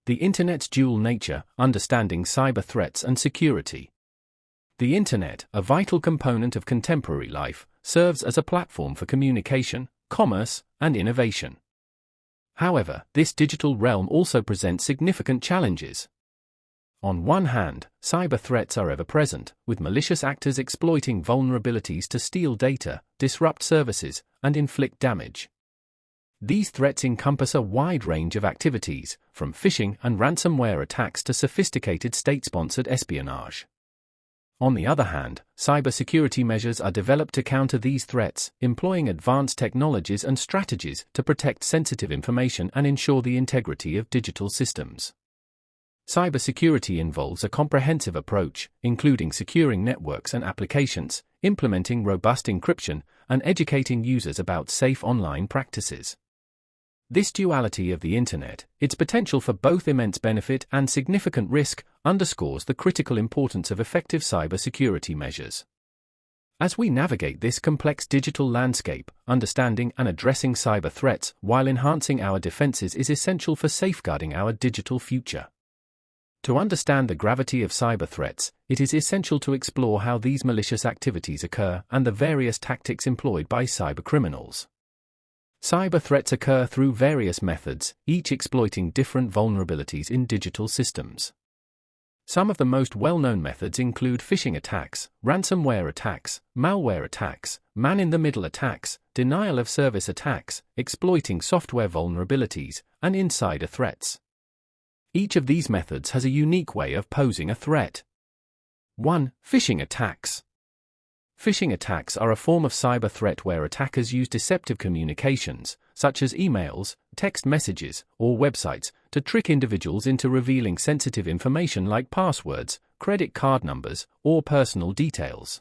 The Internet's dual nature, understanding cyber threats and security. The Internet, a vital component of contemporary life, serves as a platform for communication, commerce, and innovation. However, this digital realm also presents significant challenges. On one hand, cyber threats are ever present, with malicious actors exploiting vulnerabilities to steal data, disrupt services, and inflict damage. These threats encompass a wide range of activities, from phishing and ransomware attacks to sophisticated state-sponsored espionage. On the other hand, cybersecurity measures are developed to counter these threats, employing advanced technologies and strategies to protect sensitive information and ensure the integrity of digital systems. Cybersecurity involves a comprehensive approach, including securing networks and applications, implementing robust encryption, and educating users about safe online practices. This duality of the Internet, its potential for both immense benefit and significant risk, underscores the critical importance of effective cybersecurity measures. As we navigate this complex digital landscape, understanding and addressing cyber threats while enhancing our defenses is essential for safeguarding our digital future. To understand the gravity of cyber threats, it is essential to explore how these malicious activities occur and the various tactics employed by cybercriminals. Cyber threats occur through various methods, each exploiting different vulnerabilities in digital systems. Some of the most well-known methods include phishing attacks, ransomware attacks, malware attacks, man-in-the-middle attacks, denial-of-service attacks, exploiting software vulnerabilities, and insider threats. Each of these methods has a unique way of posing a threat. 1. Phishing attacks. Phishing attacks are a form of cyber threat where attackers use deceptive communications, such as emails, text messages, or websites, to trick individuals into revealing sensitive information like passwords, credit card numbers, or personal details.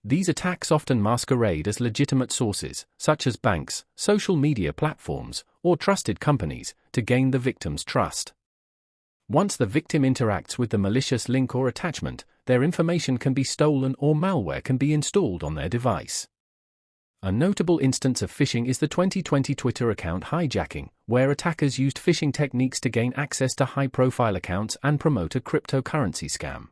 These attacks often masquerade as legitimate sources, such as banks, social media platforms, or trusted companies, to gain the victim's trust. Once the victim interacts with the malicious link or attachment, their information can be stolen or malware can be installed on their device. A notable instance of phishing is the 2020 Twitter account hijacking, where attackers used phishing techniques to gain access to high-profile accounts and promote a cryptocurrency scam.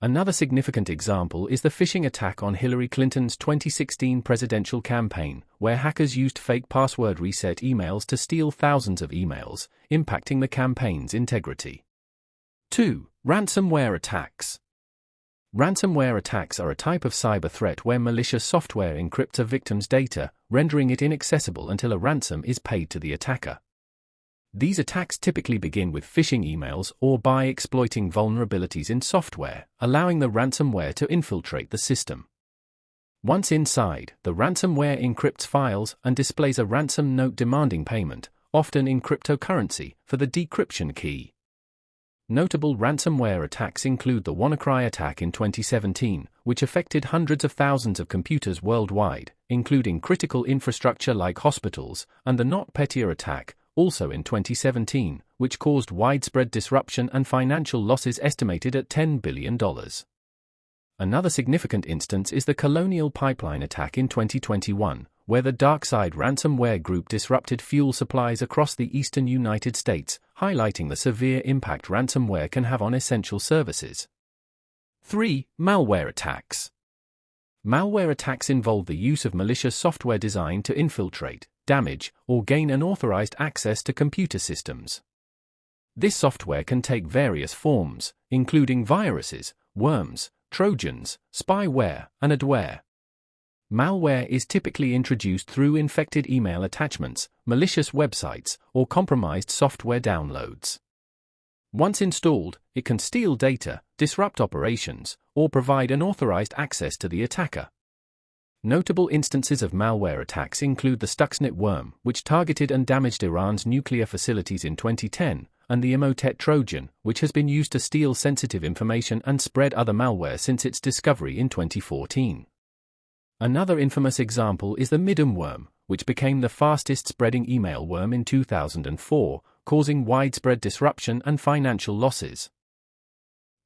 Another significant example is the phishing attack on Hillary Clinton's 2016 presidential campaign, where hackers used fake password reset emails to steal thousands of emails, impacting the campaign's integrity. 2. Ransomware attacks. Ransomware attacks are a type of cyber threat where malicious software encrypts a victim's data, rendering it inaccessible until a ransom is paid to the attacker. These attacks typically begin with phishing emails or by exploiting vulnerabilities in software, allowing the ransomware to infiltrate the system. Once inside, the ransomware encrypts files and displays a ransom note demanding payment, often in cryptocurrency, for the decryption key. Notable ransomware attacks include the WannaCry attack in 2017, which affected hundreds of thousands of computers worldwide, including critical infrastructure like hospitals, and the NotPetya attack, also in 2017, which caused widespread disruption and financial losses estimated at $10 billion. Another significant instance is the Colonial Pipeline attack in 2021, where the DarkSide ransomware group disrupted fuel supplies across the eastern United States, highlighting the severe impact ransomware can have on essential services. 3. Malware attacks. Malware attacks involve the use of malicious software designed to infiltrate, damage, or gain unauthorized access to computer systems. This software can take various forms, including viruses, worms, trojans, spyware, and adware. Malware is typically introduced through infected email attachments, malicious websites, or compromised software downloads. Once installed, it can steal data, disrupt operations, or provide unauthorized access to the attacker. Notable instances of malware attacks include the Stuxnet worm, which targeted and damaged Iran's nuclear facilities in 2010, and the Emotet Trojan, which has been used to steal sensitive information and spread other malware since its discovery in 2014. Another infamous example is the Midden worm, which became the fastest-spreading email worm in 2004, causing widespread disruption and financial losses.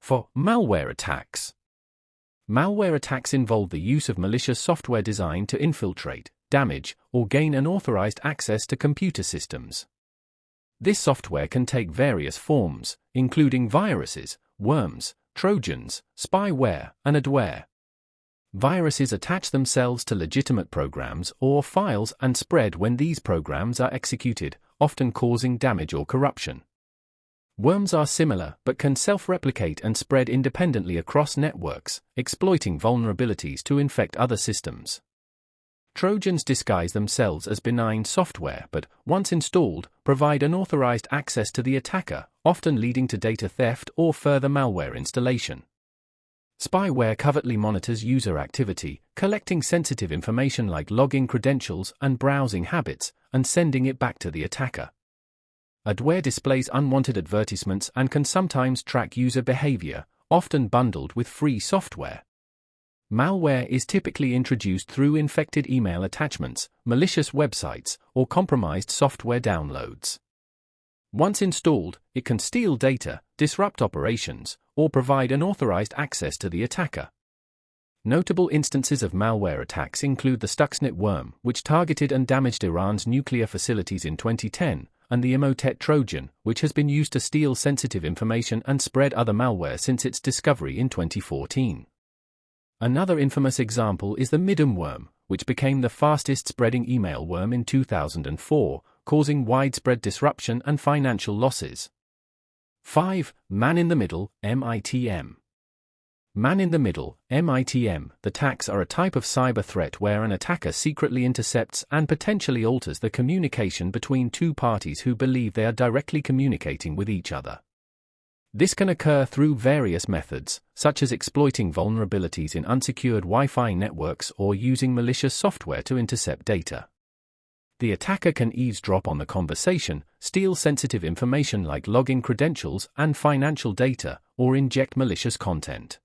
4. Malware attacks. Malware attacks involve the use of malicious software designed to infiltrate, damage, or gain unauthorized access to computer systems. This software can take various forms, including viruses, worms, trojans, spyware, and adware. Viruses attach themselves to legitimate programs or files and spread when these programs are executed, often causing damage or corruption. Worms are similar but can self-replicate and spread independently across networks, exploiting vulnerabilities to infect other systems. Trojans disguise themselves as benign software but, once installed, provide unauthorized access to the attacker, often leading to data theft or further malware installation. Spyware covertly monitors user activity, collecting sensitive information like login credentials and browsing habits, and sending it back to the attacker. Adware displays unwanted advertisements and can sometimes track user behavior, often bundled with free software. Malware is typically introduced through infected email attachments, malicious websites, or compromised software downloads. Once installed, it can steal data, disrupt operations, or provide unauthorized access to the attacker. Notable instances of malware attacks include the Stuxnet worm, which targeted and damaged Iran's nuclear facilities in 2010, and the Emotet Trojan, which has been used to steal sensitive information and spread other malware since its discovery in 2014. Another infamous example is the Midom worm, which became the fastest-spreading email worm in 2004, causing widespread disruption and financial losses. 5. Man-in-the-middle, MITM. Man-in-the-middle, MITM. The attacks are a type of cyber threat where an attacker secretly intercepts and potentially alters the communication between two parties who believe they are directly communicating with each other. This can occur through various methods, such as exploiting vulnerabilities in unsecured Wi-Fi networks or using malicious software to intercept data. The attacker can eavesdrop on the conversation, steal sensitive information like login credentials and financial data, or inject malicious content.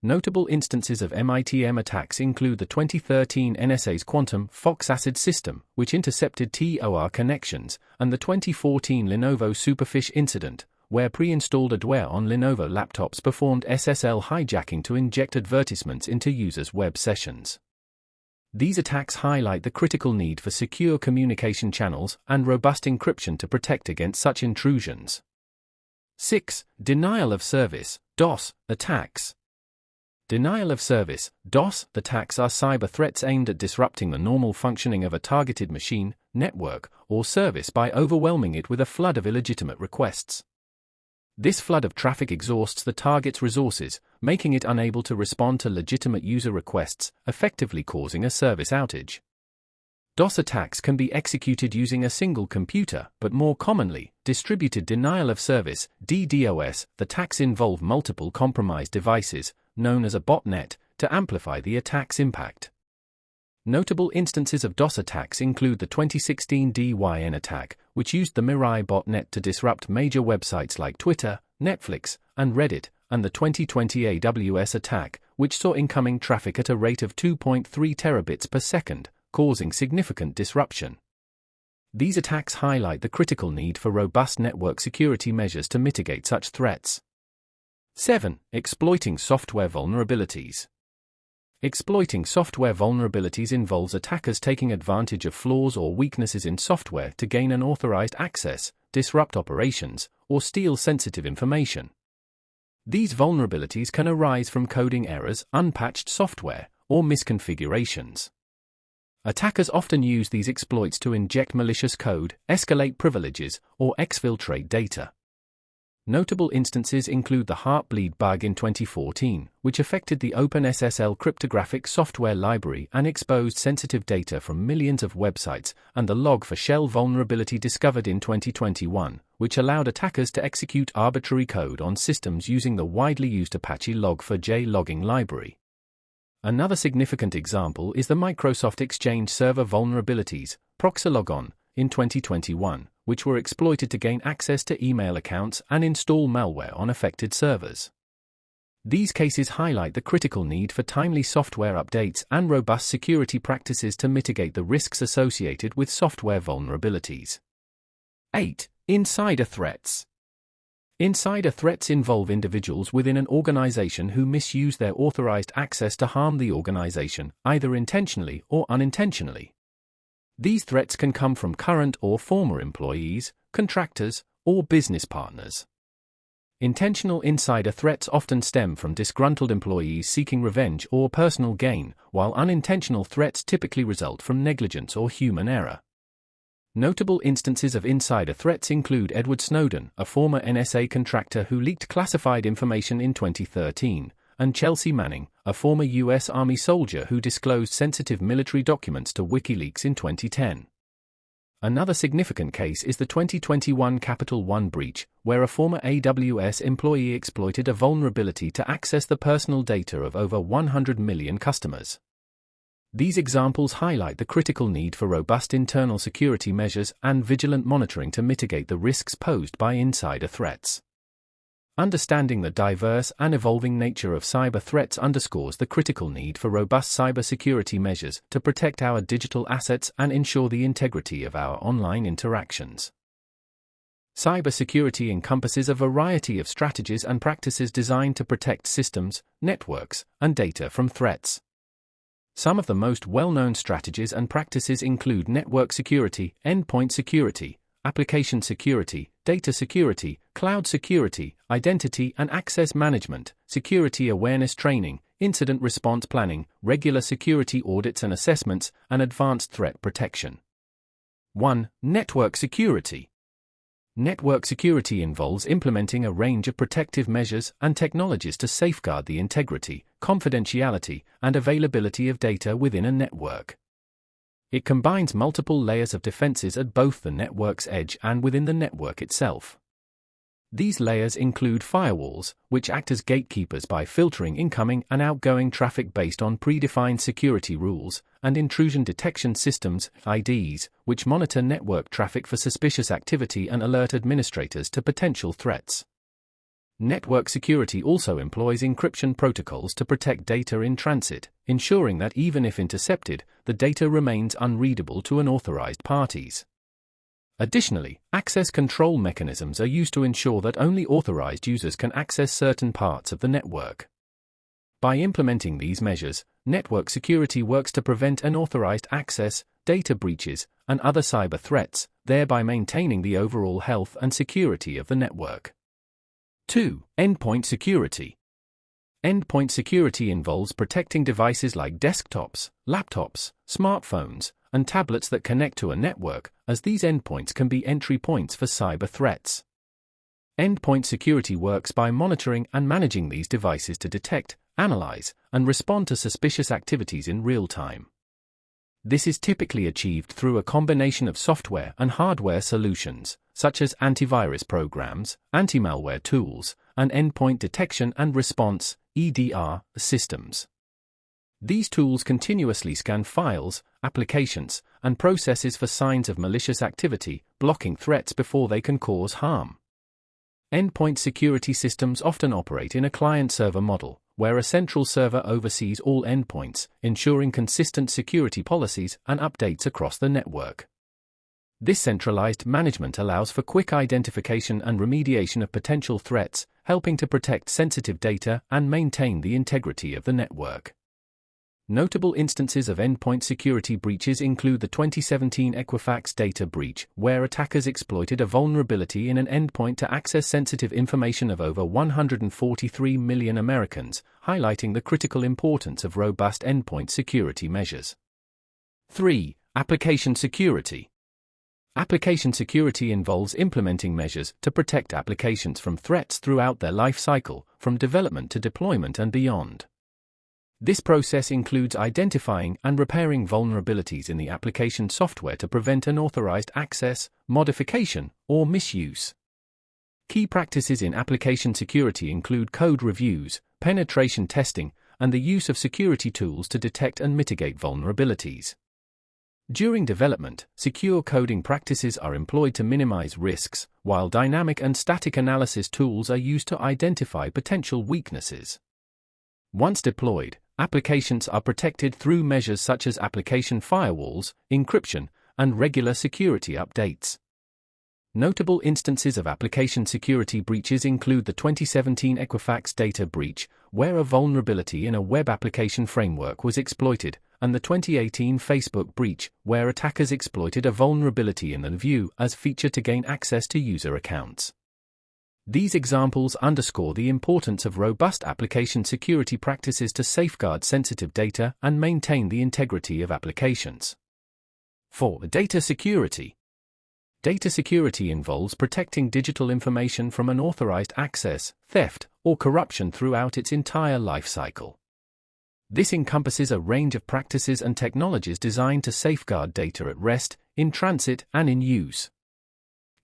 Notable instances of MITM attacks include the 2013 NSA's Quantum Fox Acid system, which intercepted Tor connections, and the 2014 Lenovo Superfish incident, where pre-installed adware on Lenovo laptops performed SSL hijacking to inject advertisements into users' web sessions. These attacks highlight the critical need for secure communication channels and robust encryption to protect against such intrusions. 6. Denial of service, DOS, attacks. Denial of service, DOS, attacks are cyber threats aimed at disrupting the normal functioning of a targeted machine, network, or service by overwhelming it with a flood of illegitimate requests. This flood of traffic exhausts the target's resources, making it unable to respond to legitimate user requests, effectively causing a service outage. DOS attacks can be executed using a single computer, but more commonly, distributed denial of service, DDoS. The attacks involve multiple compromised devices, known as a botnet, to amplify the attack's impact. Notable instances of DOS attacks include the 2016 DYN attack, which used the Mirai botnet to disrupt major websites like Twitter, Netflix, and Reddit, and the 2020 AWS attack, which saw incoming traffic at a rate of 2.3 terabits per second, causing significant disruption. These attacks highlight the critical need for robust network security measures to mitigate such threats. 7. Exploiting software vulnerabilities. Exploiting software vulnerabilities involves attackers taking advantage of flaws or weaknesses in software to gain unauthorized access, disrupt operations, or steal sensitive information. These vulnerabilities can arise from coding errors, unpatched software, or misconfigurations. Attackers often use these exploits to inject malicious code, escalate privileges, or exfiltrate data. Notable instances include the Heartbleed bug in 2014, which affected the OpenSSL cryptographic software library and exposed sensitive data from millions of websites, and the Log4Shell vulnerability discovered in 2021, which allowed attackers to execute arbitrary code on systems using the widely used Apache Log4j logging library. Another significant example is the Microsoft Exchange Server vulnerabilities, Proxylogon, in 2021, which were exploited to gain access to email accounts and install malware on affected servers. These cases highlight the critical need for timely software updates and robust security practices to mitigate the risks associated with software vulnerabilities. 8. Insider threats. Insider threats involve individuals within an organization who misuse their authorized access to harm the organization, either intentionally or unintentionally. These threats can come from current or former employees, contractors, or business partners. Intentional insider threats often stem from disgruntled employees seeking revenge or personal gain, while unintentional threats typically result from negligence or human error. Notable instances of insider threats include Edward Snowden, a former NSA contractor who leaked classified information in 2013, and Chelsea Manning, a former U.S. Army soldier who disclosed sensitive military documents to WikiLeaks in 2010. Another significant case is the 2021 Capital One breach, where a former AWS employee exploited a vulnerability to access the personal data of over 100 million customers. These examples highlight the critical need for robust internal security measures and vigilant monitoring to mitigate the risks posed by insider threats. Understanding the diverse and evolving nature of cyber threats underscores the critical need for robust cybersecurity measures to protect our digital assets and ensure the integrity of our online interactions. Cybersecurity encompasses a variety of strategies and practices designed to protect systems, networks, and data from threats. Some of the most well-known strategies and practices include network security, endpoint security, application security, data security, cloud security, identity and access management, security awareness training, incident response planning, regular security audits and assessments, and advanced threat protection. 1. Network security. Network security involves implementing a range of protective measures and technologies to safeguard the integrity, confidentiality, and availability of data within a network. It combines multiple layers of defenses at both the network's edge and within the network itself. These layers include firewalls, which act as gatekeepers by filtering incoming and outgoing traffic based on predefined security rules, and intrusion detection systems, IDs, which monitor network traffic for suspicious activity and alert administrators to potential threats. Network security also employs encryption protocols to protect data in transit, ensuring that even if intercepted, the data remains unreadable to unauthorized parties. Additionally, access control mechanisms are used to ensure that only authorized users can access certain parts of the network. By implementing these measures, network security works to prevent unauthorized access, data breaches, and other cyber threats, thereby maintaining the overall health and security of the network. 2. Endpoint security. Endpoint security involves protecting devices like desktops, laptops, smartphones, and tablets that connect to a network, as these endpoints can be entry points for cyber threats. Endpoint security works by monitoring and managing these devices to detect, analyze, and respond to suspicious activities in real time. This is typically achieved through a combination of software and hardware solutions, such as antivirus programs, anti-malware tools, and endpoint detection and response (EDR) systems. These tools continuously scan files, applications, and processes for signs of malicious activity, blocking threats before they can cause harm. Endpoint security systems often operate in a client-server model, where a central server oversees all endpoints, ensuring consistent security policies and updates across the network. This centralized management allows for quick identification and remediation of potential threats, helping to protect sensitive data and maintain the integrity of the network. Notable instances of endpoint security breaches include the 2017 Equifax data breach, where attackers exploited a vulnerability in an endpoint to access sensitive information of over 143 million Americans, highlighting the critical importance of robust endpoint security measures. 3. Application security. Application security involves implementing measures to protect applications from threats throughout their life cycle, from development to deployment and beyond. This process includes identifying and repairing vulnerabilities in the application software to prevent unauthorized access, modification, or misuse. Key practices in application security include code reviews, penetration testing, and the use of security tools to detect and mitigate vulnerabilities. During development, secure coding practices are employed to minimize risks, while dynamic and static analysis tools are used to identify potential weaknesses. Once deployed, applications are protected through measures such as application firewalls, encryption, and regular security updates. Notable instances of application security breaches include the 2017 Equifax data breach, where a vulnerability in a web application framework was exploited, and the 2018 Facebook breach, where attackers exploited a vulnerability in the View as feature to gain access to user accounts. These examples underscore the importance of robust application security practices to safeguard sensitive data and maintain the integrity of applications. 4. Data security. Data security involves protecting digital information from unauthorized access, theft, or corruption throughout its entire life cycle. This encompasses a range of practices and technologies designed to safeguard data at rest, in transit, and in use.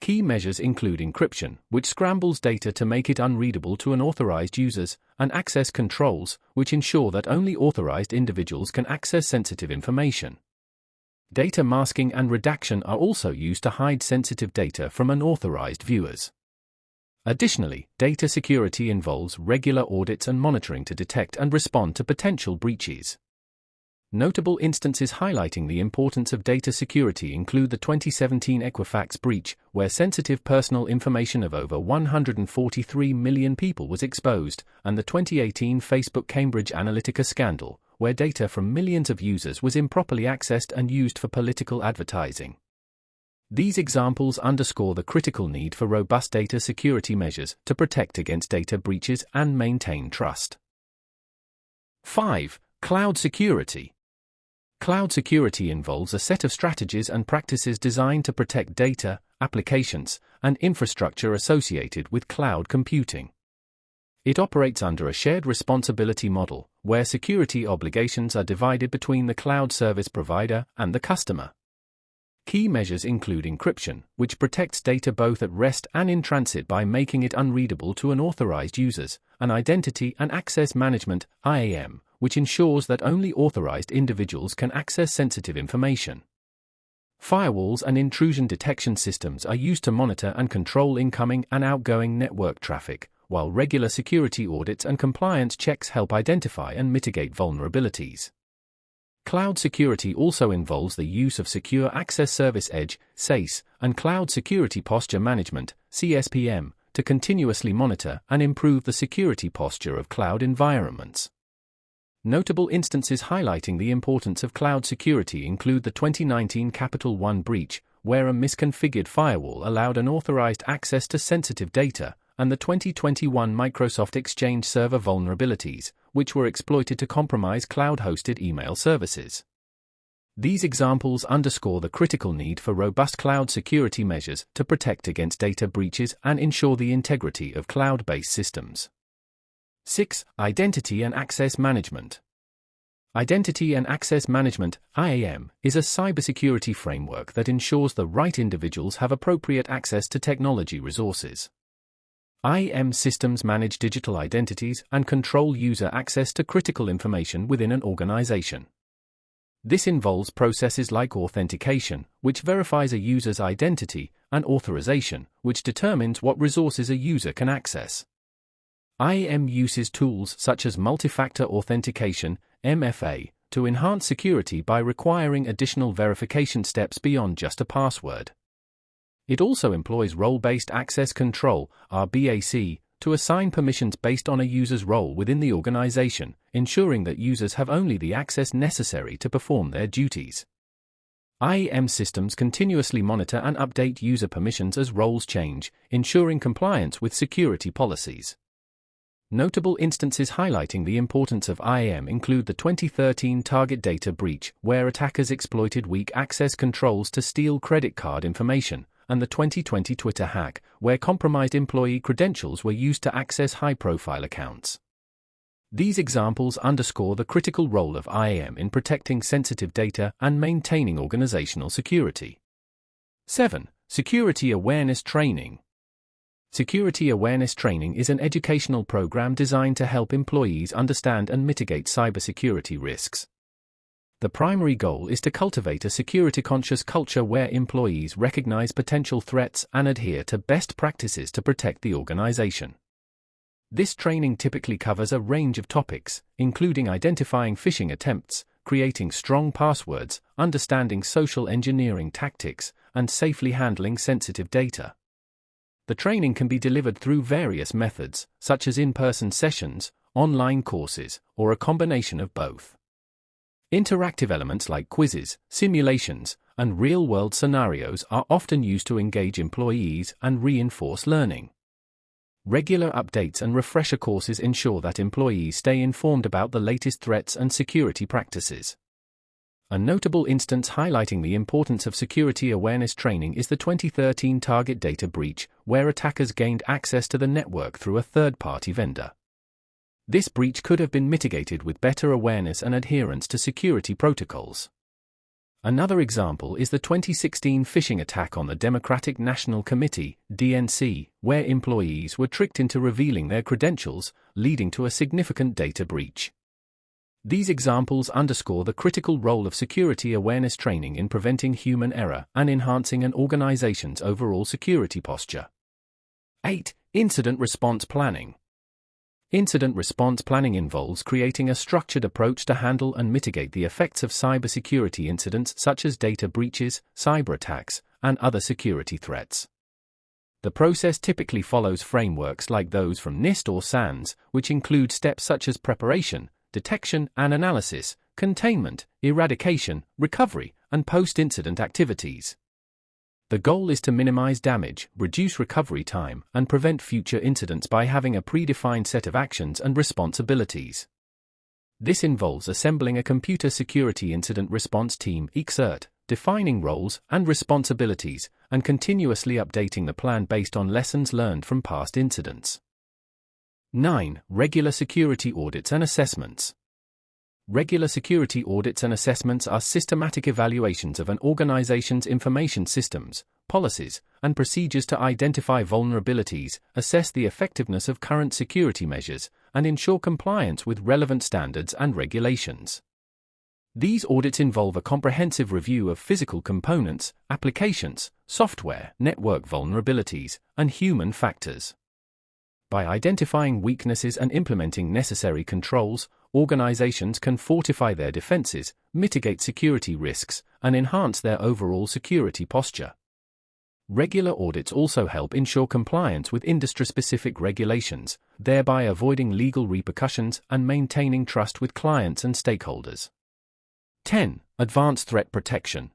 Key measures include encryption, which scrambles data to make it unreadable to unauthorized users, and access controls, which ensure that only authorized individuals can access sensitive information. Data masking and redaction are also used to hide sensitive data from unauthorized viewers. Additionally, data security involves regular audits and monitoring to detect and respond to potential breaches. Notable instances highlighting the importance of data security include the 2017 Equifax breach, where sensitive personal information of over 143 million people was exposed, and the 2018 Facebook Cambridge Analytica scandal, where data from millions of users was improperly accessed and used for political advertising. These examples underscore the critical need for robust data security measures to protect against data breaches and maintain trust. 5. Cloud security. Cloud security involves a set of strategies and practices designed to protect data, applications, and infrastructure associated with cloud computing. It operates under a shared responsibility model, where security obligations are divided between the cloud service provider and the customer. Key measures include encryption, which protects data both at rest and in transit by making it unreadable to unauthorized users, and identity and access management, IAM, which ensures that only authorized individuals can access sensitive information. Firewalls and intrusion detection systems are used to monitor and control incoming and outgoing network traffic, while regular security audits and compliance checks help identify and mitigate vulnerabilities. Cloud security also involves the use of Secure Access Service Edge, SASE, and Cloud Security Posture Management, CSPM, to continuously monitor and improve the security posture of cloud environments. Notable instances highlighting the importance of cloud security include the 2019 Capital One breach, where a misconfigured firewall allowed unauthorized access to sensitive data, and the 2021 Microsoft Exchange server vulnerabilities, which were exploited to compromise cloud-hosted email services. These examples underscore the critical need for robust cloud security measures to protect against data breaches and ensure the integrity of cloud-based systems. 6. Identity and Access Management. Identity and Access Management, IAM, is a cybersecurity framework that ensures the right individuals have appropriate access to technology resources. IAM systems manage digital identities and control user access to critical information within an organization. This involves processes like authentication, which verifies a user's identity, and authorization, which determines what resources a user can access. IAM uses tools such as multi-factor authentication, MFA, to enhance security by requiring additional verification steps beyond just a password. It also employs role-based access control, RBAC, to assign permissions based on a user's role within the organization, ensuring that users have only the access necessary to perform their duties. IAM systems continuously monitor and update user permissions as roles change, ensuring compliance with security policies. Notable instances highlighting the importance of IAM include the 2013 Target data breach, where attackers exploited weak access controls to steal credit card information, and the 2020 Twitter hack, where compromised employee credentials were used to access high-profile accounts. These examples underscore the critical role of IAM in protecting sensitive data and maintaining organizational security. 7. Security Awareness Training. Security awareness training is an educational program designed to help employees understand and mitigate cybersecurity risks. The primary goal is to cultivate a security-conscious culture where employees recognize potential threats and adhere to best practices to protect the organization. This training typically covers a range of topics, including identifying phishing attempts, creating strong passwords, understanding social engineering tactics, and safely handling sensitive data. The training can be delivered through various methods, such as in-person sessions, online courses, or a combination of both. Interactive elements like quizzes, simulations, and real-world scenarios are often used to engage employees and reinforce learning. Regular updates and refresher courses ensure that employees stay informed about the latest threats and security practices. A notable instance highlighting the importance of security awareness training is the 2013 Target data breach, where attackers gained access to the network through a third-party vendor. This breach could have been mitigated with better awareness and adherence to security protocols. Another example is the 2016 phishing attack on the Democratic National Committee, DNC, where employees were tricked into revealing their credentials, leading to a significant data breach. These examples underscore the critical role of security awareness training in preventing human error and enhancing an organization's overall security posture. 8. Incident response planning. Incident response planning involves creating a structured approach to handle and mitigate the effects of cybersecurity incidents such as data breaches, cyber attacks, and other security threats. The process typically follows frameworks like those from NIST or SANS, which include steps such as preparation, detection and analysis, containment, eradication, recovery, and post-incident activities. The goal is to minimize damage, reduce recovery time, and prevent future incidents by having a predefined set of actions and responsibilities. This involves assembling a computer security incident response team (CERT), defining roles and responsibilities, and continuously updating the plan based on lessons learned from past incidents. 9. Regular security audits and assessments. Regular security audits and assessments are systematic evaluations of an organization's information systems, policies, and procedures to identify vulnerabilities, assess the effectiveness of current security measures, and ensure compliance with relevant standards and regulations. These audits involve a comprehensive review of physical components, applications, software, network vulnerabilities, and human factors. By identifying weaknesses and implementing necessary controls, organizations can fortify their defenses, mitigate security risks, and enhance their overall security posture. Regular audits also help ensure compliance with industry-specific regulations, thereby avoiding legal repercussions and maintaining trust with clients and stakeholders. 10. Advanced Threat Protection.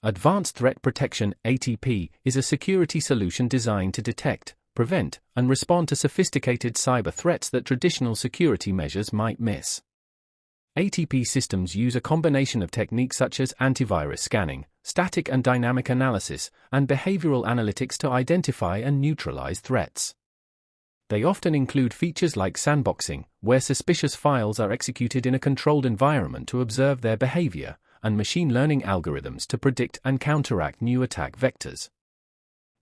Advanced Threat Protection (ATP) is a security solution designed to detect, prevent, and respond to sophisticated cyber threats that traditional security measures might miss. ATP systems use a combination of techniques such as antivirus scanning, static and dynamic analysis, and behavioral analytics to identify and neutralize threats. They often include features like sandboxing, where suspicious files are executed in a controlled environment to observe their behavior, and machine learning algorithms to predict and counteract new attack vectors.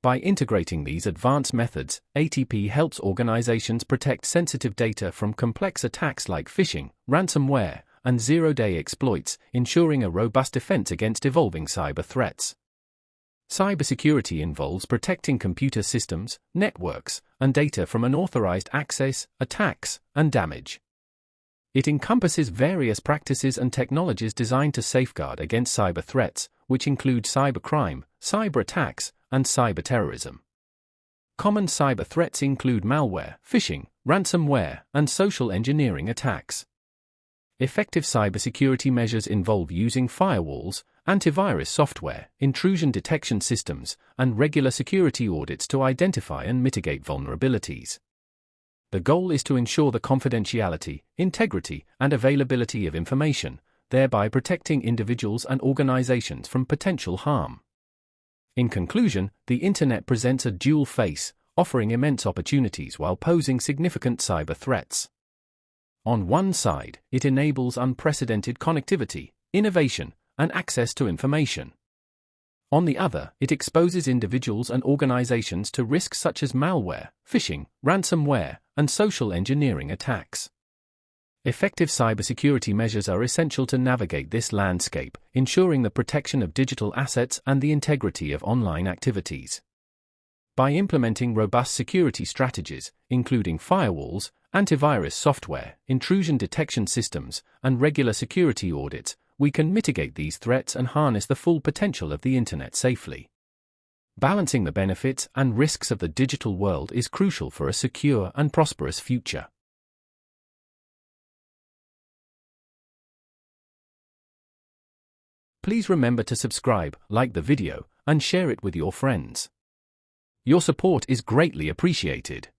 By integrating these advanced methods, ATP helps organizations protect sensitive data from complex attacks like phishing, ransomware, and zero-day exploits, ensuring a robust defense against evolving cyber threats. Cybersecurity involves protecting computer systems, networks, and data from unauthorized access, attacks, and damage. It encompasses various practices and technologies designed to safeguard against cyber threats, which include cybercrime, cyber attacks, and cyberterrorism. Common cyber threats include malware, phishing, ransomware, and social engineering attacks. Effective cybersecurity measures involve using firewalls, antivirus software, intrusion detection systems, and regular security audits to identify and mitigate vulnerabilities. The goal is to ensure the confidentiality, integrity, and availability of information, thereby protecting individuals and organizations from potential harm. In conclusion, the Internet presents a dual face, offering immense opportunities while posing significant cyber threats. On one side, it enables unprecedented connectivity, innovation, and access to information. On the other, it exposes individuals and organizations to risks such as malware, phishing, ransomware, and social engineering attacks. Effective cybersecurity measures are essential to navigate this landscape, ensuring the protection of digital assets and the integrity of online activities. By implementing robust security strategies, including firewalls, antivirus software, intrusion detection systems, and regular security audits, we can mitigate these threats and harness the full potential of the Internet safely. Balancing the benefits and risks of the digital world is crucial for a secure and prosperous future. Please remember to subscribe, like the video, and share it with your friends. Your support is greatly appreciated.